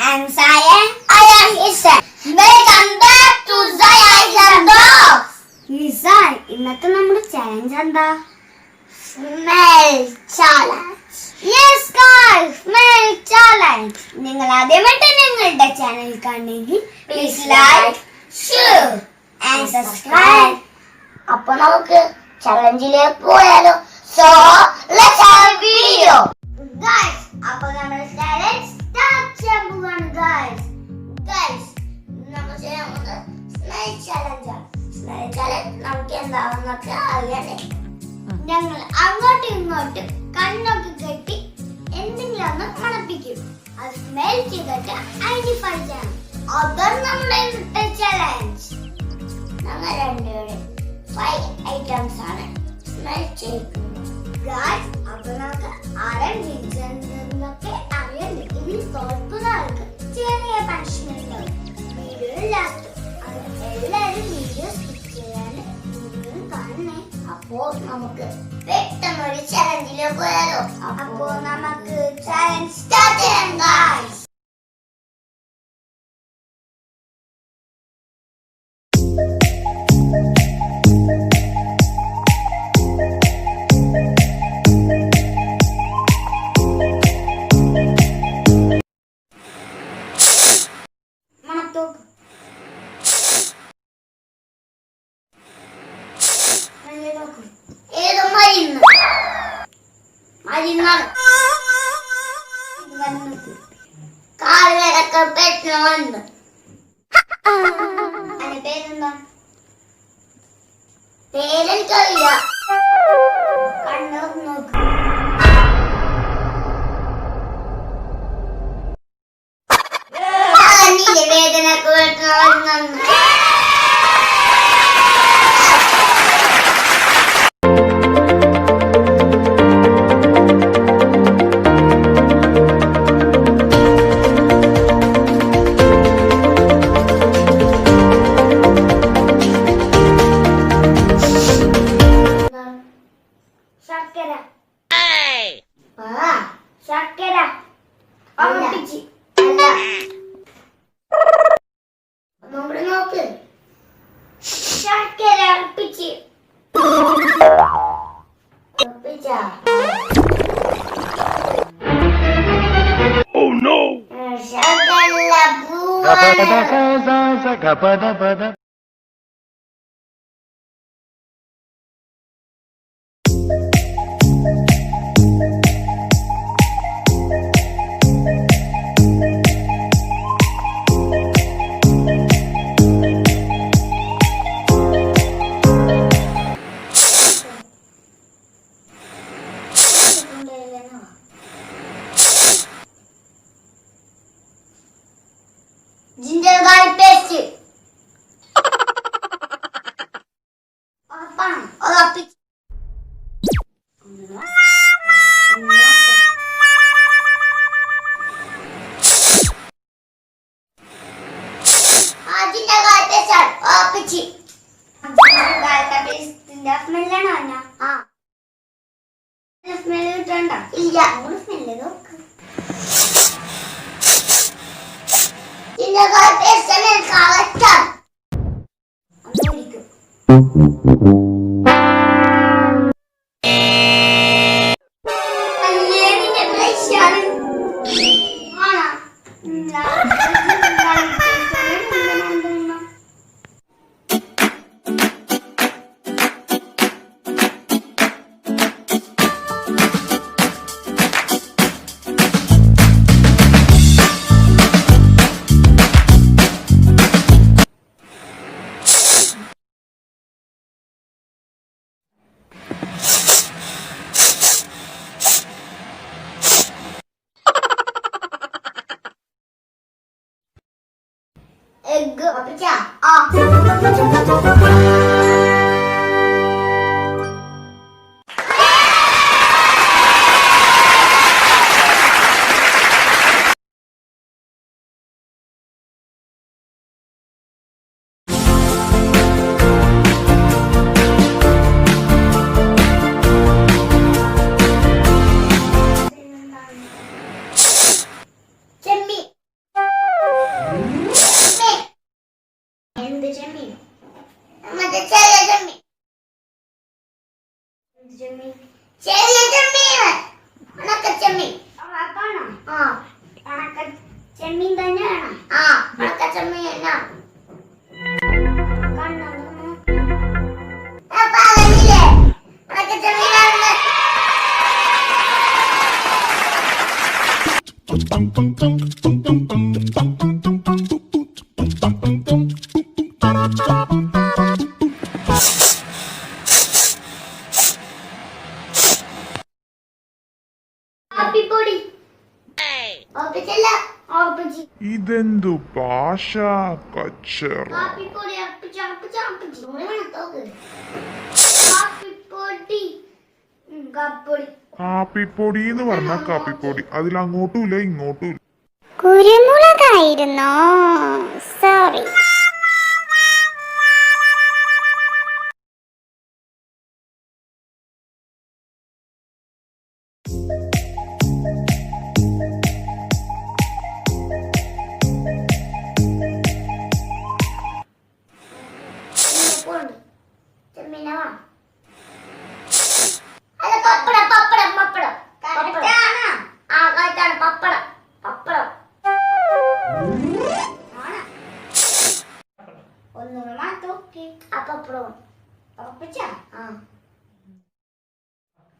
I'm Sayan. I am Isan. Welcome back to Zaya's Vlog. Isan, ഇന്നത്തെ നമ്മുടെ challenge എന്താ? Smell challenge. Yes guys, smell challenge. നിങ്ങൾ ആദ്യമായിട്ട് ഞങ്ങളുടെ ചാനൽ കാണുന്നെങ്കിൽ please like, share and subscribe. അപ്പോൾ നമുക്ക് ചാലഞ്ചിലേക്ക് പോയാലോ? So let's have a video. Guys, അപ്പോൾ നമ്മൾ ചാലഞ്ച് സ്റ്റാർട്ട് ചെയ്യാൻ പോവാണ് guys. നമ്മൾ ചെയ്യാൻ പോകുന്നത് സ്മൈൽ ചാലഞ്ച് ആണ്. സ്മൈൽ ചാലഞ്ച് നമുക്ക് എന്താണെന്നൊക്കെ അറിയണ്ടേ. ഞങ്ങൾ അങ്ങോട്ടും ഇങ്ങോട്ടും കണ്ണൊക്കെ കെട്ടി എന്തെങ്കിലും ഒന്ന് മണപ്പിക്കും. അത് സ്മെൽ ചെയ്തിട്ട് ഐഡന്റിഫൈ ചെയ്യണം. അതാണ് നമ്മുടെ ഇന്നത്തെ ചാലഞ്ച്. ഞങ്ങൾ രണ്ടുപേരും 5 ഐറ്റംസ് ആണ് സ്മെൽ ചെയ്യുന്നത്. ഗായ്സ്, അപ്പോൾ നമുക്ക് ആരും വിജയിച്ചെന്നൊക്കെ അറിയണ്ടേ. ഇതിൽ തോൽക്കുന്ന ആൾക്ക് ചെറിയ പണിഷ്മെന്റ് വീഡിയോ ലാസ്റ്റ്. എല്ലാവരും വീഡിയോ സ്കിപ്പ് ചെയ്യാൻ വീഡിയോ കാണണേ. അപ്പോൾ നമുക്ക് പെട്ടെന്ന് ഒരു ചാലഞ്ചിലേക്ക് പോയാലോ? അപ്പോൾ നമുക്ക് ചാലഞ്ച് സ്റ്റാർട്ട് ചെയ്യാം ഗായ്സ്. കാലുകളൊക്കെ പെട്ടെന്ന് പേരെന്താ? പേരെനിക്കറിയില്ല. കണ്ണു നോക്ക്. വേദനക്ക് പെട്ടെന്ന് Oh no! ginger garlic paste. Apaan? Lapis. Ginger garlic paste. Lapis. Ginger garlic paste. Smell ആണോ അന്ന? ആ. സ്മെൽ കിട്ടണ്ട? ഇല്ല. ഒന്ന് സ്മെൽ നോക്ക്. Ginger garlic paste and garlic. Egg apa cak? Ah. Cemil. ചെമ്മീൻ മറ്റേ ചെറിയ ചെമ്മീൻ ചെമ്മീൻ ചെറിയ ചെമ്മീൻ ഉണക്ക ചെമ്മീൻ അപ്പാണോ ആ ഉണക്ക ചെമ്മീൻ തന്നെയാണോ ആ ഉണക്ക ചെമ്മീൻ എന്നാ ഇതെന്തു ഭാഷ കച്ചറ കാപ്പിപ്പൊടി എന്ന് പറഞ്ഞ കാപ്പിപ്പൊടി അതിൽ അങ്ങോട്ടും ഇല്ല ഇങ്ങോട്ടും ഇല്ല. കുരുമുളകായിരുന്നോ സോറി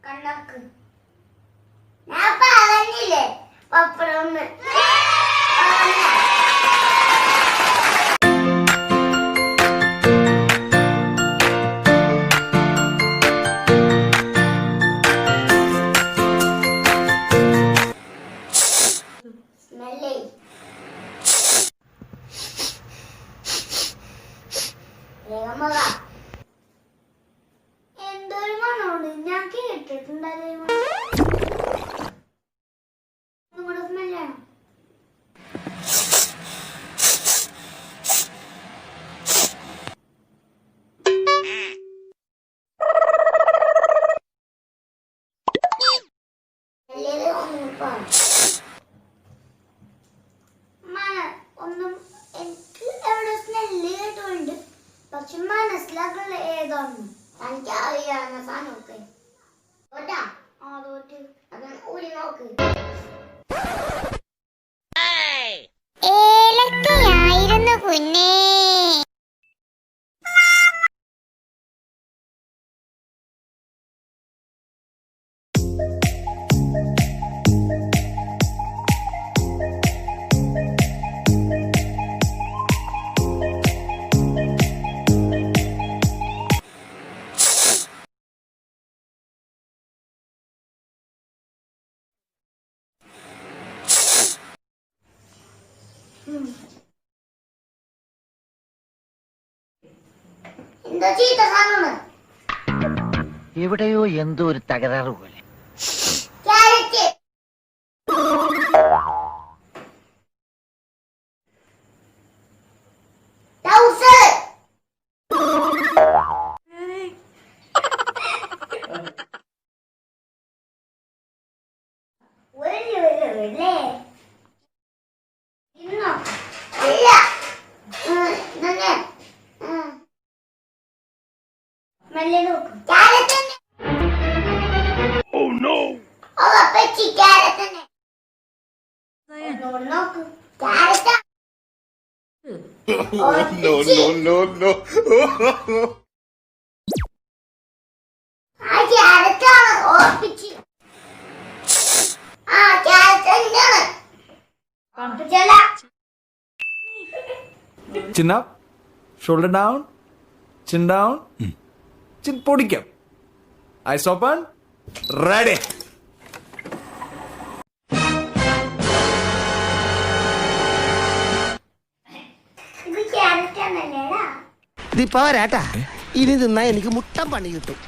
കണ്ണാക്ക് ഞാൻ പറഞ്ഞില്ലേ പപ്പടം സ്മെല്ലേ എന്തൊരു മണമുണ്ട് ഞാൻ കേട്ടിട്ടുണ്ടല്ലോ സ്മെല്ലാണ് ഒന്നും എനിക്ക് എവിടെ സ്മെല്ല് കേട്ടുണ്ട് പക്ഷെ മനസ്സിലാക്കണ ഏതാണെന്ന് എനിക്ക് അറിയാവുന്ന സാധനമൊക്കെ ഏലക്കയായിരുന്നു കുഞ്ഞേ എന്താ ചീത്ത സാധനമാണ് എവിടെയോ എന്തോ ഒരു തകരാറ് പോലെ. ക്യാരറ്റ് ടൗസർ വെല്ലേ ഇന്നോ ഇല്ല തന്നെ മെല്ലെ നോക്ക് ക്യാരറ്റ് തന്നെ ഓ നോ ഓ അപ്പച്ചി ക്യാരറ്റ് തന്നെ നോക്ക് ക്യാരറ്റ് No. ആ ക്യാരറ്റ് ആണ് ഓർപ്പിച്ച് ആ ക്യാരറ്റ് തന്നെയാണ് ഓർപ്പിച്ചല്ല Chin up, shoulder down, chin down, chin പൊടിക്കാം. Eyes open, ready. ഇത് ക്യാരറ്റ് ആണല്ലേടാ ഇത് പോരാട്ടാ, ഇനി തിന്നാ എനിക്ക് മുട്ടൻ പണി കിട്ടും.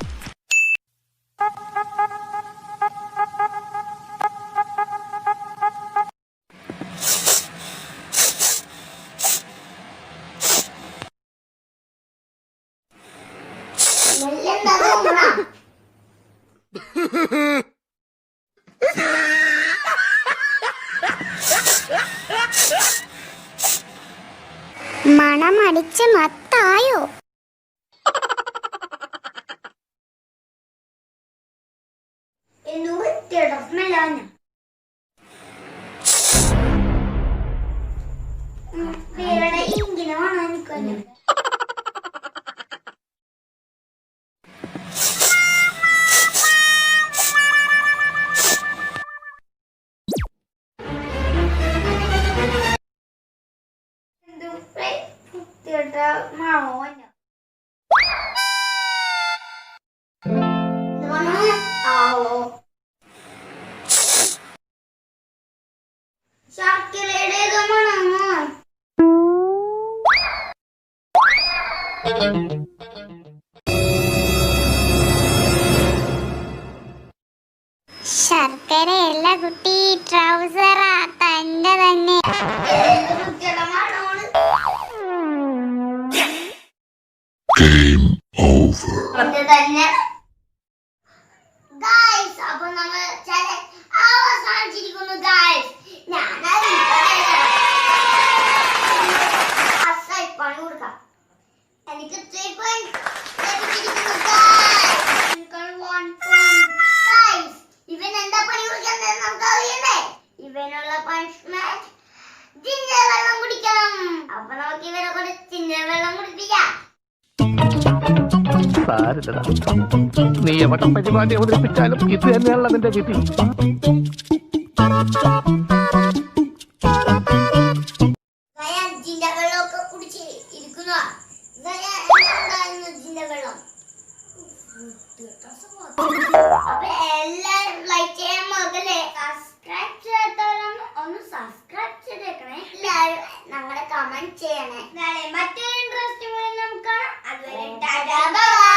മണമടിച്ച് മത്ത ആയോ? ഇങ്ങനെ വേണം എനിക്കൊന്നും. ശർക്കരയല്ല കുട്ടി, ട്രൗസറാ തന്റെ തന്നെ. അപ്പൊ നമ്മൾ അവസാനിച്ചിരിക്കുന്നു ഗായ്സ്. പണി കൊടുക്കാം. എനിക്ക് 3 points ലഭിച്ചിരിക്കുന്നു ഗായ്സ്. ഇവൻ എന്താ പണി കൊടുക്കുന്നത് നമുക്ക് അറിയണ്ടേ? ഇവനുള്ള പണിഷ്മെന്റ് ജിഞ്ചർ വെള്ളം കുടിക്കണം. അപ്പൊ നമുക്ക് ഇവനെ കൊണ്ട് ജിഞ്ചർ വെള്ളം കുടിപ്പിക്കാം. നീ എവിടെ പരിപാടി അവതരിപ്പിച്ചാലും ഇത് തന്നെയാണല്ലോ നിന്റെ വിധി. ജിഞ്ചർ വെള്ളമൊക്കെ കുടിച്ച് ഇരിക്കുന്ന ജിഞ്ചർ വെള്ളം. അപ്പൊ എല്ലാരും ലൈക്ക് ചെയ്യാൻ മറക്കല്ലേ. സബ്സ്ക്രൈബ് ചെയ്യാത്തവരൊന്ന് ഒന്ന് സബ്സ്ക്രൈബ് ചെയ്തേക്കണേ. എല്ലാരും ഞങ്ങളെ കമന്റ് ചെയ്യണേ. മറ്റൊരു ഇൻട്രസ്റ്റിംഗ് നമുക്ക് കാണാം. അതുവരെ ടാറ്റാ ബൈ.